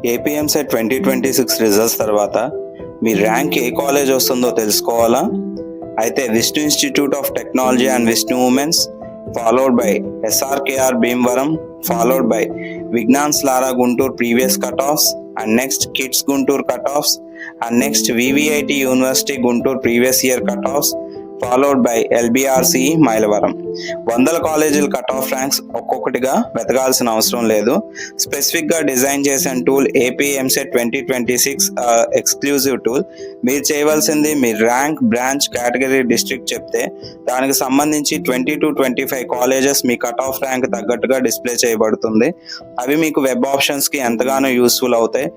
AP EAMCET 2026 results తర్వాత మీ rank ఏ college వస్తుందో తెలుసుకోవాలా? అయితే Vishnu institute of technology and Vishnu women's, followed by SRKR Bhimavaram, followed by Vignan's Lara Guntur previous cut offs, and next KITS Guntur cut offs, and next VVIT university Guntur previous year cut offs, followed by LBRC Mylavaram. వందల కాలేజీల cut off ranks ఒక్కొక్కటిగా వెతకాల్సిన అవసరం లేదు. స్పెసిఫిక్గా design చేసిన tool AP EAMCET 2026 exclusive tool. మీరు చేయవలసింది మీ rank, branch, category, district చెప్తే దానికి సంబంధించి 20 to 25 colleges me cut off rank తగ్గట్టుగా డిస్ప్లే చేయబడుతుంది. అవి మీకు వెబ్ ఆప్షన్స్కి ఎంతగానో యూస్ఫుల్ అవుతాయి.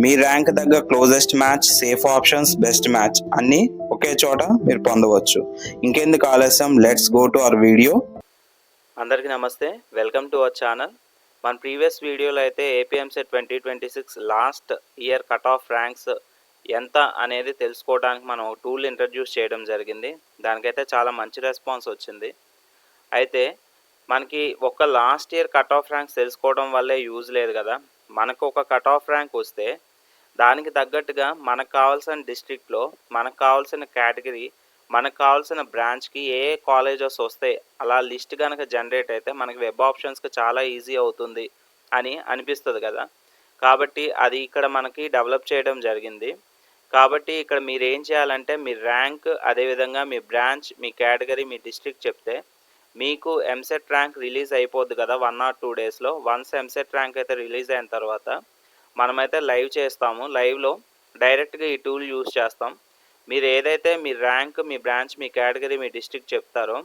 మీ ర్యాంక్ తగ్గ closest match, safe options, best match అన్నీ ఒకే చోట మీరు పొందవచ్చు. ఇంకెందుకు ఆలస్యం, let's go to our video. అందరికీ నమస్తే, వెల్కమ్ టు అవర్ ఛానల్. మన ప్రీవియస్ వీడియోలో అయితే AP EAMCET 2026 last year cut off ranks ఎంత అనేది తెలుసుకోవడానికి మనం ఒక టూల్ ఇంట్రడ్యూస్ చేయడం జరిగింది. దానికైతే చాలా మంచి రెస్పాన్స్ వచ్చింది. అయితే మనకి ఒక last year cut off ranks తెలుసుకోవడం వల్లే యూజ్ లేదు కదా. మనకు ఒక కట్ ఆఫ్ ర్యాంక్ వస్తే దానికి తగ్గట్టుగా మనకు కావాల్సిన డిస్ట్రిక్ట్లో, మనకు కావాల్సిన కేటగిరీ, మనకు కావాల్సిన బ్రాంచ్కి ఏ కాలేజెస్ వస్తాయి అలా లిస్ట్ కనుక జనరేట్ అయితే మనకి వెబ్ ఆప్షన్స్కి చాలా ఈజీ అవుతుంది అని అనిపిస్తుంది కదా. కాబట్టి అది ఇక్కడ మనకి డెవలప్ చేయడం జరిగింది. కాబట్టి ఇక్కడ మీరు ఏం చేయాలంటే మీ ర్యాంక్, అదేవిధంగా మీ బ్రాంచ్, మీ కేటగిరీ, మీ డిస్ట్రిక్ట్ చెప్తే మీకు ఎంసెట్ ర్యాంక్ రిలీజ్ అయిపోద్ది కదా 1 or 2 డేస్లో. వన్స్ ఎంసెట్ ర్యాంక్ అయితే రిలీజ్ అయిన తర్వాత మనమైతే లైవ్ చేస్తాము. లైవ్లో డైరెక్ట్గా ఈ టూల్ యూజ్ చేస్తాం. మీరు ఏదైతే మీ ర్యాంక్, మీ బ్రాంచ్, మీ కేటగిరీ, మీ డిస్ట్రిక్ట్ చెప్తారో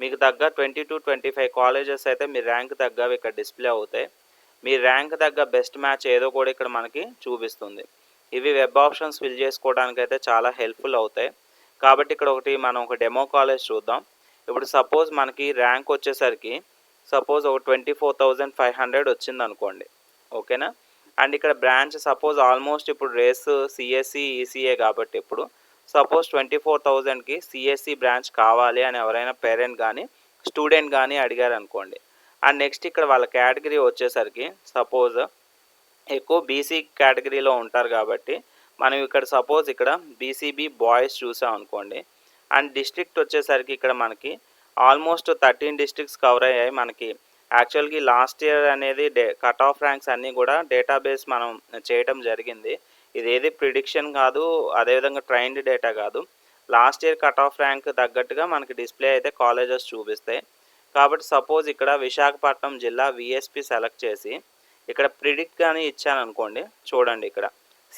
మీకు తగ్గ 20 to 25 కాలేజెస్ అయితే మీ ర్యాంక్ తగ్గవి ఇక్కడ డిస్ప్లే అవుతాయి. మీ ర్యాంక్ తగ్గ బెస్ట్ మ్యాచ్ ఏదో కూడా ఇక్కడ మనకి చూపిస్తుంది. ఇవి వెబ్ ఆప్షన్స్ ఫిల్ చేసుకోవడానికి అయితే చాలా హెల్ప్ఫుల్ అవుతాయి. కాబట్టి ఇక్కడ మనం ఒక డెమో కాలేజ్ చూద్దాం. ఇప్పుడు సపోజ్ మనకి ర్యాంక్ వచ్చేసరికి సపోజ్ ఒక 24,500 వచ్చింది అనుకోండి, ఓకేనా. అండ్ ఇక్కడ బ్రాంచ్ సపోజ్ ఆల్మోస్ట్ ఇప్పుడు రేస్ సిఎస్సి, ఈసీఏ కాబట్టి ఇప్పుడు సపోజ్ 24,000కి సిఎస్సి బ్రాంచ్ కావాలి అని ఎవరైనా పేరెంట్ కానీ స్టూడెంట్ కానీ అడిగారు అనుకోండి. అండ్ నెక్స్ట్ ఇక్కడ వాళ్ళ కేటగిరీ వచ్చేసరికి సపోజ్ ఎక్కువ బీసీ కేటగిరీలో ఉంటారు కాబట్టి మనం ఇక్కడ సపోజ్ ఇక్కడ బీసీబీ బాయ్స్ చూసాం అనుకోండి. అండ్ డిస్ట్రిక్ట్ వచ్చేసరికి ఇక్కడ మనకి ఆల్మోస్ట్ 13 డిస్ట్రిక్ట్స్ కవర్ అయ్యాయి. మనకి యాక్చువల్గా లాస్ట్ ఇయర్ అనేది కట్ ఆఫ్ ర్యాంక్స్ అన్నీ కూడా డేటాబేస్ మనం చేయటం జరిగింది. ఇదేది ప్రిడిక్షన్ కాదు, అదేవిధంగా ట్రైన్డ్ డేటా కాదు. Last year cut off rank తగ్గట్టుగా మనకి డిస్ప్లే అయితే కాలేజెస్ చూపిస్తాయి. కాబట్టి సపోజ్ ఇక్కడ విశాఖపట్నం జిల్లా విఎస్పి సెలెక్ట్ చేసి ఇక్కడ ప్రిడిక్ట్ కానీ ఇచ్చాను అనుకోండి. చూడండి ఇక్కడ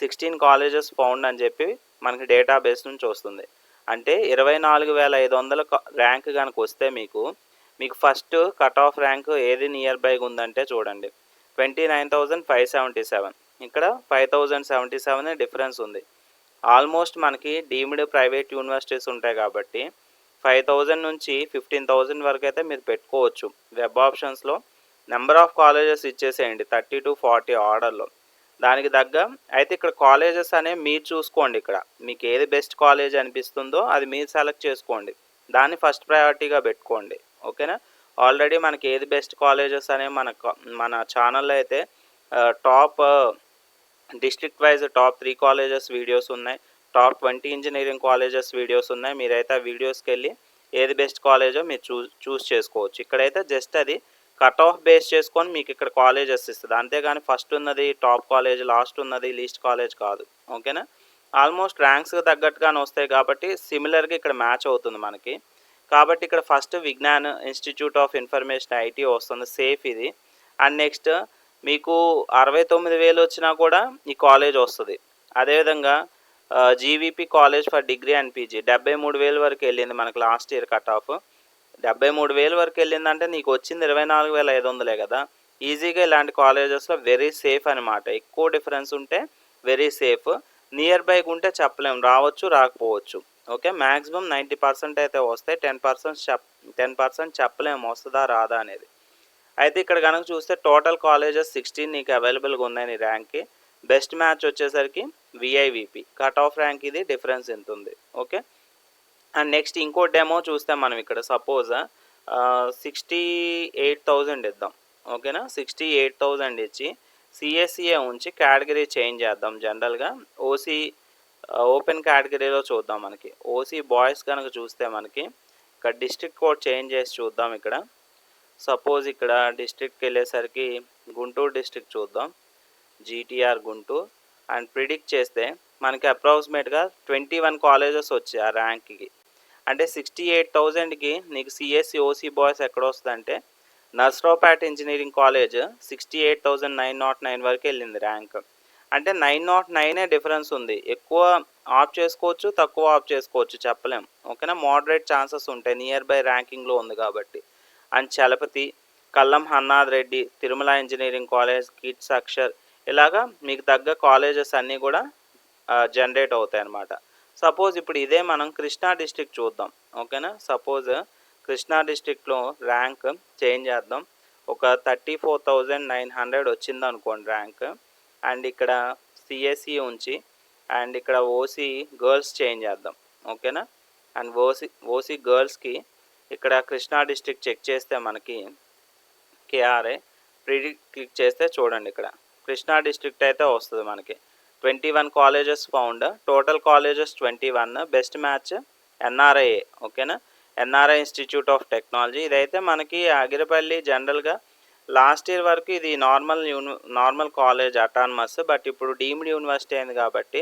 16 కాలేజెస్ ఫౌండ్ అని చెప్పి మనకి డేటాబేస్ నుంచి వస్తుంది. అంటే 24,500 ర్యాంక్ కనుక వస్తే మీకు ఫస్ట్ కట్ ఆఫ్ ర్యాంక్ ఏది నియర్ బైగా ఉందంటే చూడండి 29,577. ఇక్కడ 5,077 డిఫరెన్స్ ఉంది. ఆల్మోస్ట్ మనకి డీమ్డ్ ప్రైవేట్ యూనివర్సిటీస్ ఉంటాయి కాబట్టి 5,000 నుంచి 15,000 వరకు అయితే మీరు పెట్టుకోవచ్చు. వెబ్ ఆప్షన్స్లో నెంబర్ ఆఫ్ కాలేజెస్ ఇచ్చేసేయండి 30 to 40 ఆర్డర్లో. దానికి తగ్గ అయితే ఇక్కడ కాలేజెస్ అనేవి మీరు చూసుకోండి. ఇక్కడ మీకు ఏది బెస్ట్ కాలేజ్ అనిపిస్తుందో అది మీరు సెలెక్ట్ చేసుకోండి. దాన్ని ఫస్ట్ ప్రయారిటీగా పెట్టుకోండి, ఓకేనా. ఆల్రెడీ మనకి ఏది బెస్ట్ కాలేజెస్ అనేవి మన ఛానల్లో అయితే top district wise top 3 colleges videos ఉన్నాయి, టాప్ 20 ఇంజనీరింగ్ కాలేజెస్ వీడియోస్ ఉన్నాయి. మీరైతే ఆ వీడియోస్కి వెళ్ళి ఏది బెస్ట్ కాలేజో మీరు చూస్ చేసుకోవచ్చు. ఇక్కడైతే జస్ట్ అది కట్ ఆఫ్ బేస్ చేసుకొని మీకు ఇక్కడ కాలేజెస్ ఇస్తుంది, అంతేగాని ఫస్ట్ ఉన్నది టాప్ కాలేజ్, లాస్ట్ ఉన్నది లీస్ట్ కాలేజ్ కాదు, ఓకేనా. ఆల్మోస్ట్ ర్యాంక్స్కి తగ్గట్టుగానే వస్తాయి కాబట్టి సిమిలర్గా ఇక్కడ మ్యాచ్ అవుతుంది మనకి. కాబట్టి ఇక్కడ first Vignan institute of information IT వస్తుంది, సేఫ్ ఇది. అండ్ నెక్స్ట్ మీకు 69,000 వచ్చినా కూడా ఈ కాలేజ్ వస్తుంది. అదేవిధంగా GVP college for degree and PG 73,000 వరకు వెళ్ళింది మనకి లాస్ట్ ఇయర్ కట్ ఆఫ్. 73,000 వరకు వెళ్ళిందంటే నీకు వచ్చింది 24,500 కదా. ఈజీగా ఇలాంటి కాలేజెస్లో వెరీ సేఫ్ అనమాట. ఎక్కువ డిఫరెన్స్ ఉంటే వెరీ సేఫ్, నియర్ బైకి ఉంటే చెప్పలేము, రావచ్చు రాకపోవచ్చు, ఓకే. మ్యాక్సిమం 90% అయితే వస్తాయి, 10% చెప్పలేము వస్తుందా రాదా అనేది. అయితే ఇక్కడ కనుక చూస్తే టోటల్ కాలేజెస్ 16 నీకు అవైలబుల్గా ఉన్నాయి నీ ర్యాంక్కి. బెస్ట్ మ్యాచ్ వచ్చేసరికి విఐవిపి, కట్ ఆఫ్ ర్యాంక్ ఇది డిఫరెన్స్ ఎంత ఉంది, ఓకే. అండ్ నెక్స్ట్ ఇంకో డెమో చూస్తే మనం ఇక్కడ సపోజ్ 68,000 ఇద్దాం, ఓకేనా. 68,000 ఇచ్చి సిఎస్సిఏ ఉంచి కేటగిరీ చేంజ్ చేద్దాం. జనరల్గా ఓసీ ఓపెన్ కేటగిరీలో చూద్దాం. మనకి ఓసీ బాయ్స్ కనుక చూస్తే మనకి ఇక్కడ డిస్ట్రిక్ట్ కోడ్ చేంజ్ చేసి చూద్దాం. ఇక్కడ సపోజ్ ఇక్కడ డిస్ట్రిక్ట్కి వెళ్ళేసరికి గుంటూరు డిస్ట్రిక్ట్ చూద్దాం, జీటీఆర్ గుంటూరు. అండ్ ప్రిడిక్ట్ చేస్తే మనకి అప్రాక్సిమేట్గా 21 కాలేజెస్ వచ్చాయి ఆ ర్యాంక్కి. అంటే 68,000కి నీకు సిఎస్సి ఓసీ బాయ్స్ ఎక్కడ వస్తుందంటే నర్సరావుపేట ఇంజనీరింగ్ కాలేజ్ 68,909 వరకు వెళ్ళింది ర్యాంక్. అంటే 909 డిఫరెన్స్ ఉంది. ఎక్కువ ఆప్ చేసుకోవచ్చు, తక్కువ ఆప్ చేసుకోవచ్చు, చెప్పలేం. ఓకేనా, మోడరేట్ ఛాన్సెస్ ఉంటాయి, నియర్ బై ర్యాంకింగ్లో ఉంది కాబట్టి. And Chalapathi, Kallam Haranath Reddy, Tirumala engineering college, KITS Akshar, ఇలాగా మీకు తగ్గ కాలేజెస్ అన్నీ కూడా జనరేట్ అవుతాయి అన్నమాట. సపోజ్ ఇప్పుడు ఇదే మనం కృష్ణా డిస్ట్రిక్ట్ చూద్దాం. ఓకేనా, సపోజ్ కృష్ణా డిస్ట్రిక్ట్లో ర్యాంక్ చేంజ్ చేద్దాం. ఒక 34,900 వచ్చింది అనుకోండి ర్యాంక్. అండ్ ఇక్కడ సిఎస్సి ఉంచి అండ్ ఇక్కడ ఓసీ గర్ల్స్ చేంజ్ చేద్దాం. ఓకేనా, అండ్ ఓసీ గర్ల్స్కి ఇక్కడ కృష్ణా డిస్ట్రిక్ట్ చెక్ చేస్తే మనకి కేఆర్ఏ ప్రిడిక్ట్ క్లిక్ చేస్తే చూడండి ఇక్కడ కృష్ణా డిస్ట్రిక్ట్ అయితే వస్తుంది మనకి. 21 colleges found, total colleges 21, best match NRIA. ఓకేనా, ఎన్ఆర్ఐ ఇన్స్టిట్యూట్ ఆఫ్ టెక్నాలజీ. ఇదైతే మనకి అగిరిపల్లి. జనరల్గా లాస్ట్ ఇయర్ వరకు ఇది నార్మల్ కాలేజ్ అటానమస్, బట్ ఇప్పుడు డీమ్డ్ యూనివర్సిటీ అయింది కాబట్టి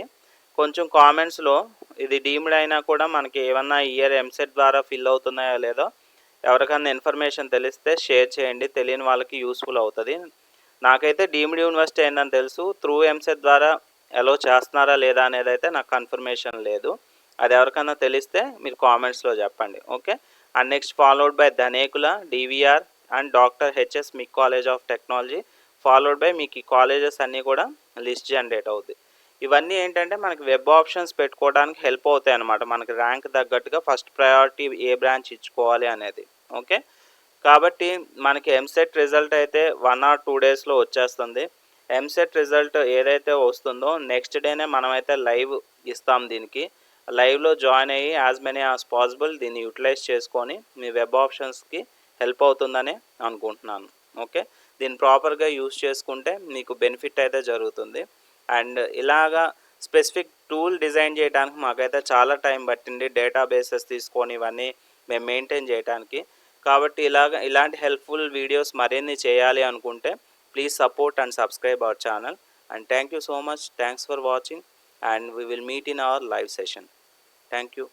కొంచెం కామెంట్స్లో ఇది డీమ్డ్ అయినా కూడా మనకి ఏమన్నా ఇయర్ ఎంసెట్ ద్వారా ఫిల్ అవుతున్నాయో లేదో ఎవరికన్నా ఇన్ఫర్మేషన్ తెలిస్తే షేర్ చేయండి, తెలియని వాళ్ళకి యూస్ఫుల్ అవుతుంది. నాకైతే డీమ్డ్ యూనివర్సిటీ అయిందని తెలుసు, త్రూ ఎంసెట్ ద్వారా అలో చేస్తున్నారా లేదా అనేది అయితే నాకు కన్ఫర్మేషన్ లేదు. అది ఎవరికన్నా తెలిస్తే మీరు కామెంట్స్లో చెప్పండి. Okay, and next followed by Dhanekula, DVR and doctor HS MIC college of technology. Followed by మీకు ఈ కాలేజెస్ అన్నీ కూడా లిస్ట్ జనరేట్ అవుతుంది. ఇవన్నీ ఏంటంటే మనకి వెబ్ ఆప్షన్స్ పెట్టుకోవడానికి హెల్ప్ అవుతాయి అన్నమాట. మనకి ర్యాంక్ తగ్గట్టుగా ఫస్ట్ ప్రయారిటీ ఏ బ్రాంచ్ ఇచ్చుకోవాలి అనేది. ఓకే, కాబట్టి మనకి ఎంసెట్ రిజల్ట్ అయితే 1 or 2 డేస్లో వచ్చేస్తుంది. ఎంసెట్ రిజల్ట్ ఏదైతే వస్తుందో నెక్స్ట్ డేనే మనమైతే లైవ్ ఇస్తాం. దీనికి లైవ్లో జాయిన్ అయ్యి యాజ్ మెనీ యాజ్ పాసిబుల్ దీన్ని యూటిలైజ్ చేసుకొని మీ వెబ్ ఆప్షన్స్కి హెల్ప్ అవుతుందని అనుకుంటున్నాను. ఓకే, దీన్ని ప్రాపర్గా యూజ్ చేసుకుంటే మీకు బెనిఫిట్ అయితే జరుగుతుంది. అండ్ ఇలాగా స్పెసిఫిక్ టూల్ డిజైన్ చేయడానికి మాకైతే చాలా టైం పట్టింది, డేటాబేసెస్ తీసుకొని ఇవన్నీ మేము మెయింటైన్ చేయడానికి. కాబట్టి ఇలాంటి హెల్ప్ఫుల్ వీడియోస్ మరిన్ని చేయాలి అనుకుంటే please support and subscribe our channel. And thank you so much. Thanks for watching and we will meet in our live session. Thank you.